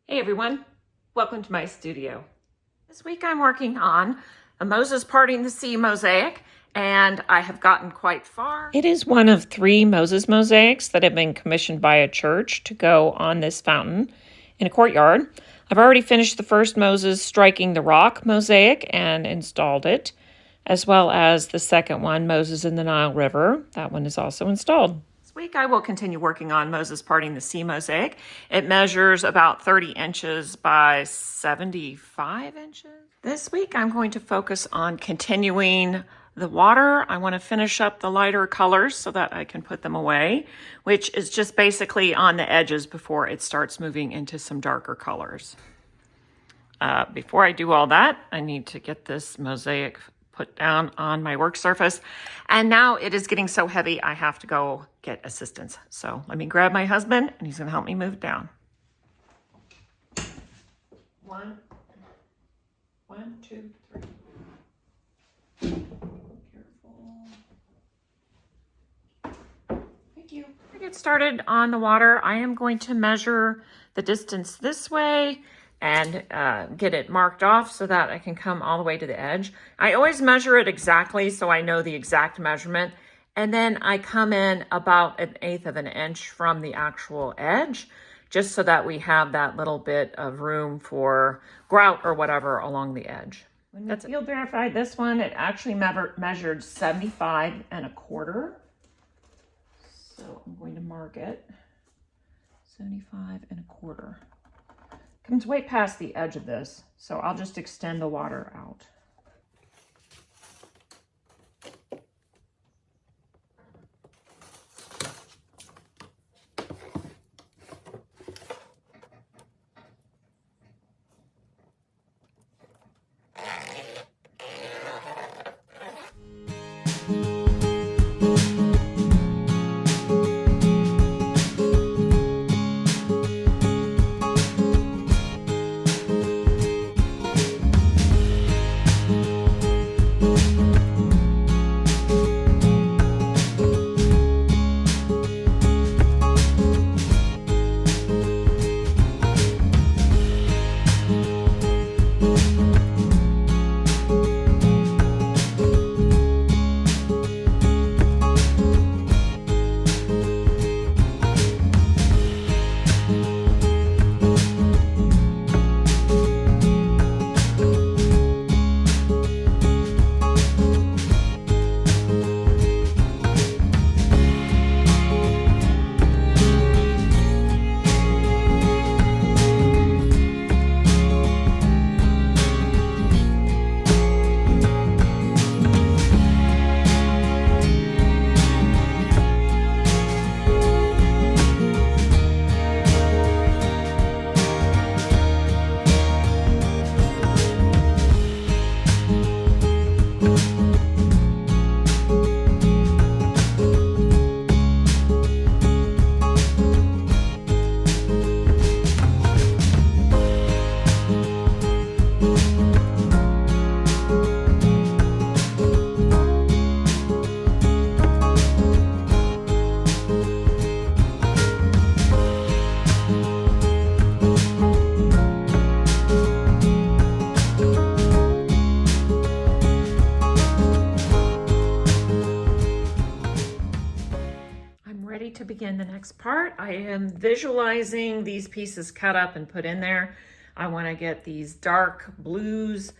Hey everyone, welcome to my studio. This week I'm working on a Moses parting the sea mosaic, and I have gotten quite far. It is one of 3 Moses mosaics that have been commissioned by a church to go on this fountain in a courtyard. I've already finished the first Moses striking the rock mosaic and installed it, as well as the second one, Moses in the Nile River. That one is also installed. This week I will continue working on Moses parting the sea mosaic. It measures about 30 inches by 75 inches. This week I'm going to focus on continuing the water. I want to finish up the lighter colors so that I can put them away, which is just basically on the edges before it starts moving into some darker colors. Before I do all that, I need to get this mosaic put down on my work surface. And now it is getting so heavy, I have to go get assistance. So let me grab my husband and he's gonna help me move it down. One, 2, 3. Careful. Thank you. To get started on the water, I am going to measure the distance this way and get it marked off so that I can come all the way to the edge. I always measure it exactly so I know the exact measurement, and then I come in about 1/8 of an inch from the actual edge, just so that we have that little bit of room for grout or whatever along the edge. That's field verified. This one, it actually measured 75 1/4. So I'm going to mark it 75 1/4. Comes way past the edge of this, so I'll just extend the water out. To begin the next part, I am visualizing these pieces cut up and put in there. I want to get these dark blues.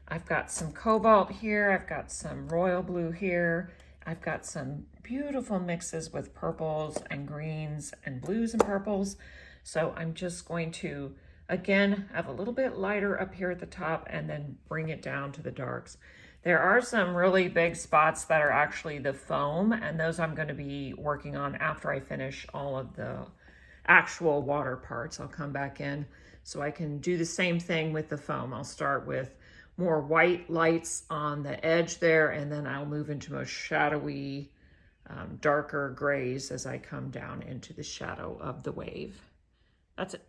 I've got some cobalt here. I've got some royal blue here. I've got some beautiful mixes with purples and greens and blues and purples. So I'm just going to, again, have a little bit lighter up here at the top and then bring it down to the darks. There are some really big spots that are actually the foam, and those I'm going to be working on after I finish all of the actual water parts. I'll come back in so I can do the same thing with the foam. I'll start with more white lights on the edge there, and then I'll move into more shadowy, darker grays as I come down into the shadow of the wave. That's it.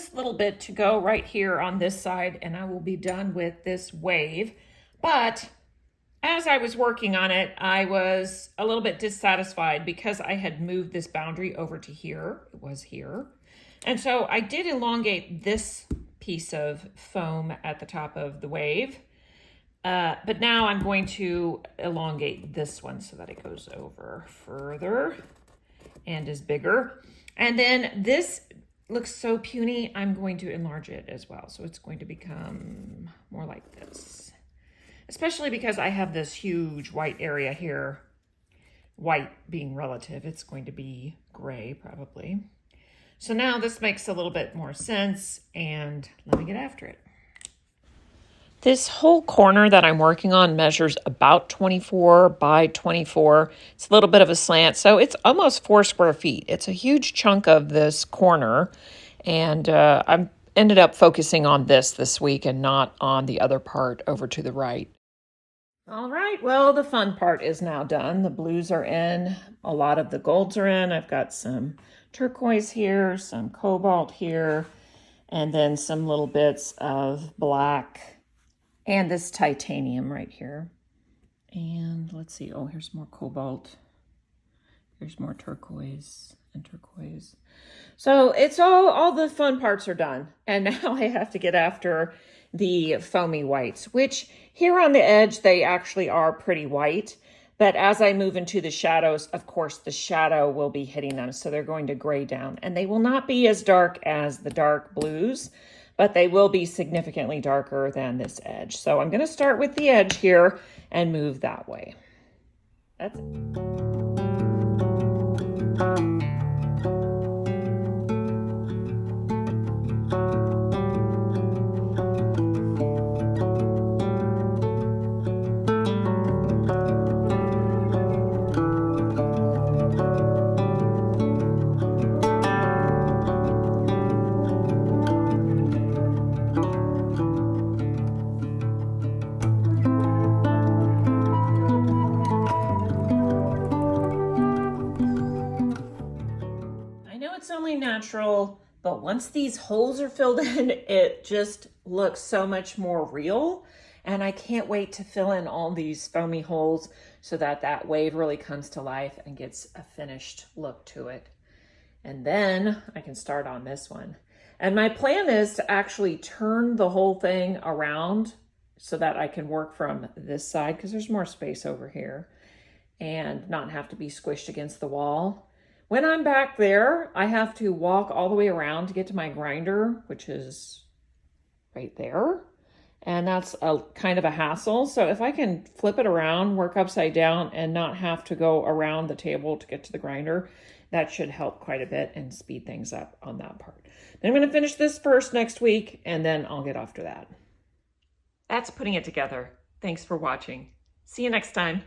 this little bit to go right here on this side, and I will be done with this wave. But as I was working on it, I was a little bit dissatisfied because I had moved this boundary over to here. It was here. And so I did elongate this piece of foam at the top of the wave. But now I'm going to elongate this one so that it goes over further and is bigger. And then this looks so puny, I'm going to enlarge it as well. So it's going to become more like this. Especially because I have this huge white area here. White being relative, it's going to be gray probably. So now this makes a little bit more sense, and let me get after it. This whole corner that I'm working on measures about 24 by 24. It's a little bit of a slant, so it's almost 4 square feet. It's a huge chunk of this corner, and I ended up focusing on this week and not on the other part over to the right. All right, well, the fun part is now done. The blues are in, a lot of the golds are in. I've got some turquoise here, some cobalt here, and then some little bits of black and this titanium right here. And let's see, oh, here's more cobalt. Here's more turquoise and turquoise. So it's all the fun parts are done. And now I have to get after the foamy whites, which here on the edge, they actually are pretty white. But as I move into the shadows, of course, the shadow will be hitting them. So they're going to gray down, and they will not be as dark as the dark blues, but they will be significantly darker than this edge. So I'm going to start with the edge here and move that way. That's it. It's only natural, but once these holes are filled in, it just looks so much more real. And I can't wait to fill in all these foamy holes so that that wave really comes to life and gets a finished look to it. And then I can start on this one. And my plan is to actually turn the whole thing around so that I can work from this side, because there's more space over here, and not have to be squished against the wall. When I'm back there, I have to walk all the way around to get to my grinder, which is right there. And that's a kind of a hassle. So if I can flip it around, work upside down, and not have to go around the table to get to the grinder, that should help quite a bit and speed things up on that part. Then I'm going to finish this first next week, and then I'll get after that. That's putting it together. Thanks for watching. See you next time.